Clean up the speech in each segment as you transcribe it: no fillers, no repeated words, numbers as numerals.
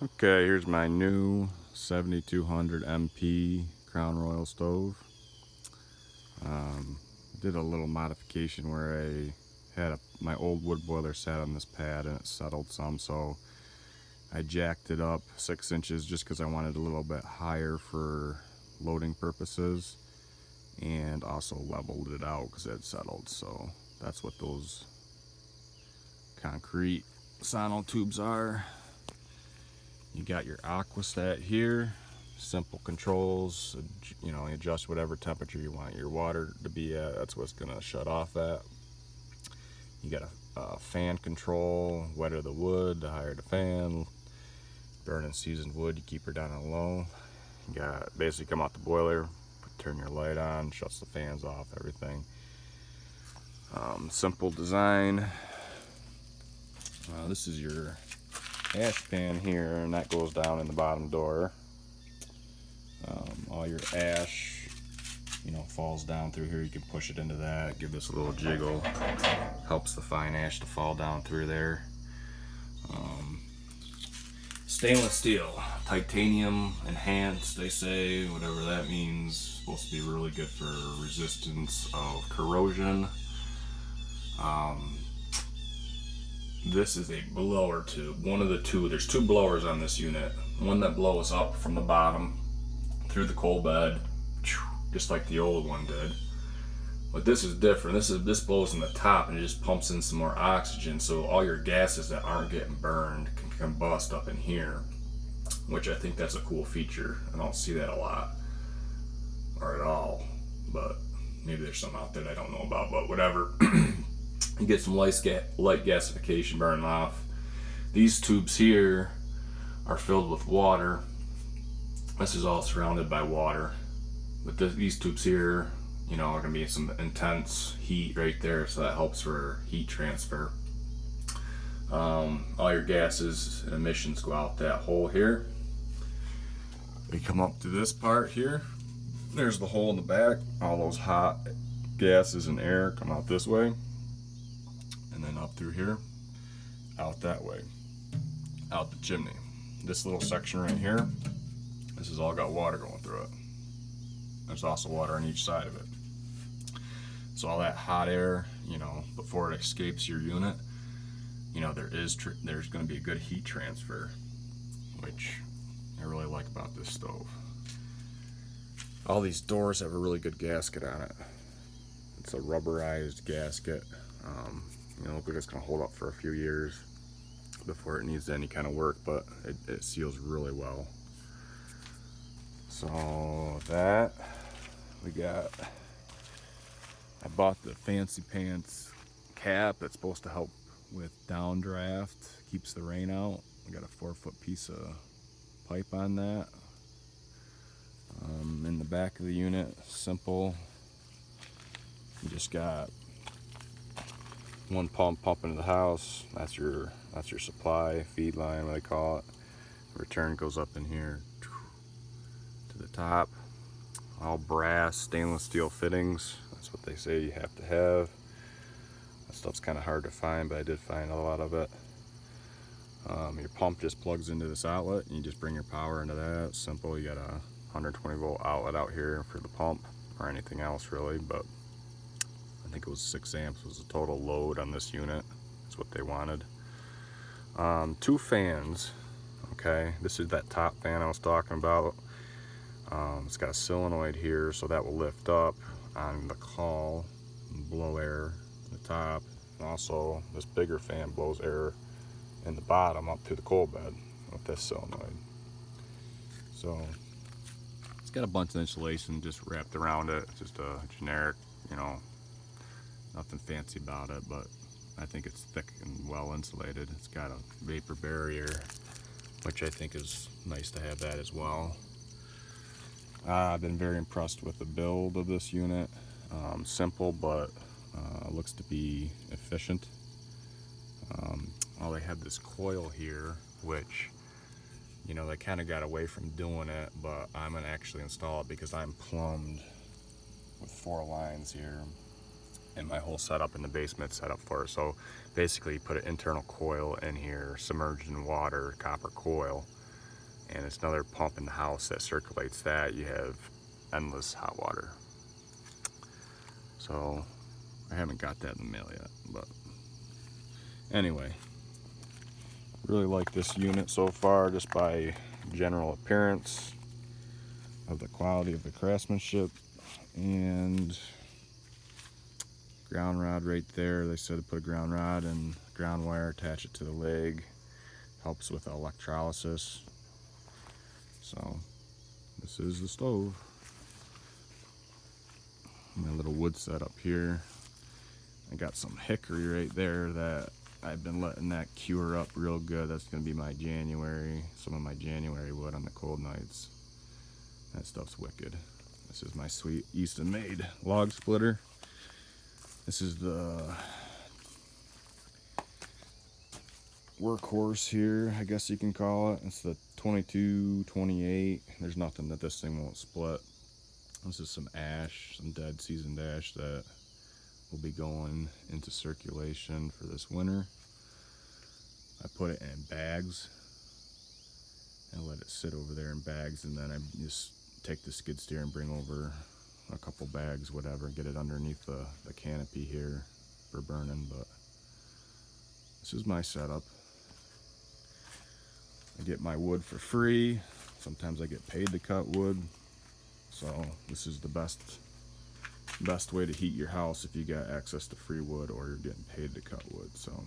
Okay, here's my new 7200 MP Crown Royal stove. Did a little modification where I had my old wood boiler sat on this pad and it settled some, so I jacked it up 6 inches just because I wanted a little bit higher for loading purposes, and also leveled it out because it had settled. So that's what those concrete sono tubes are. You got your Aquastat here, simple controls, you know, adjust whatever temperature you want your water to be at. That's what's gonna shut off at. You got a fan control, wetter the wood, the higher the fan. Burning seasoned wood, you keep her down on low. You got basically come out the boiler, turn your light on, shuts the fans off, everything. Simple design. This is your ash pan here, and that goes down in the bottom door. All your ash, you know, falls down through here. You can push it into that, give this a little jiggle, helps the fine ash to fall down through there. Stainless steel, titanium enhanced, they say, whatever that means. Supposed to be really good for resistance of corrosion. This is a blower tube, one of the two. There's two blowers on this unit. One that blows up from the bottom through the coal bed, just like the old one did. But this is different. This blows in the top and it just pumps in some more oxygen, so all your gases that aren't getting burned can combust up in here, which I think that's a cool feature. I don't see that a lot or at all, but maybe there's some out there that I don't know about, but whatever. You get some light gasification burning off. These tubes here are filled with water. This is all surrounded by water, but these tubes here, you know, are going to be some intense heat right there, so that helps for heat transfer. All your gases and emissions go out that hole here. We come up to this part here. There's the hole in the back. All those hot gases and air come out this way, and then up through here, out that way, out the chimney. This little section right here, this has all got water going through it. There's also water on each side of it. So all that hot air, you know, before it escapes your unit, you know, there's going to be a good heat transfer, which I really like about this stove. All these doors have a really good gasket on it. It's a rubberized gasket. You know, look like it's going to hold up for a few years before it needs any kind of work, but it seals really well. So that we got, I bought the Fancy Pants cap that's supposed to help with downdraft, keeps the rain out. We got a 4-foot piece of pipe on that. In the back of the unit, simple. You just got one pump pumping to the house. That's your supply feed line, what they call it. Return goes up in here to the top. All brass, stainless steel fittings. That's what they say you have to have. That stuff's kind of hard to find, but I did find a lot of it. Your pump just plugs into this outlet, and you just bring your power into that. It's simple. You got a 120 volt outlet out here for the pump, or anything else really, but I think it was 6 amps was the total load on this unit. That's what they wanted. 2 fans. Okay, this is that top fan I was talking about. It's got a solenoid here, so that will lift up on the call and blow air in the top. And also, this bigger fan blows air in the bottom up through the coal bed with this solenoid. So it's got a bunch of insulation just wrapped around it. It's just a generic, you know, nothing fancy about it, but I think it's thick and well insulated. It's got a vapor barrier, which I think is nice to have that as well. I've been very impressed with the build of this unit. Simple, but looks to be efficient. They have this coil here, which, you know, they kind of got away from doing it, but I'm gonna actually install it because I'm plumbed with 4 lines here, and my whole setup in the basement set up for it. So basically, you put an internal coil in here, submerged in water, copper coil, and it's another pump in the house that circulates that. You have endless hot water. So I haven't got that in the mail yet, but anyway, really like this unit so far, just by general appearance of the quality of the craftsmanship. And ground rod right there, they said to put a ground rod and ground wire, attach it to the leg, helps with electrolysis. So this is the stove. My little wood setup here. I got some hickory right there that I've been letting that cure up real good. That's gonna be my January, some of my January wood on the cold nights. That stuff's wicked. This is my sweet Easton made log splitter. This is the workhorse here, I guess you can call it. It's the 2228. There's nothing that this thing won't split. This is some ash, some dead seasoned ash that will be going into circulation for this winter. I put it in bags and let it sit over there in bags, and then I just take the skid steer and bring over a couple bags, whatever, get it underneath the canopy here for burning. But this is my setup. I get my wood for free. Sometimes I get paid to cut wood. So this is the best way to heat your house if you got access to free wood or you're getting paid to cut wood. So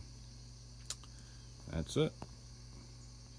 that's it.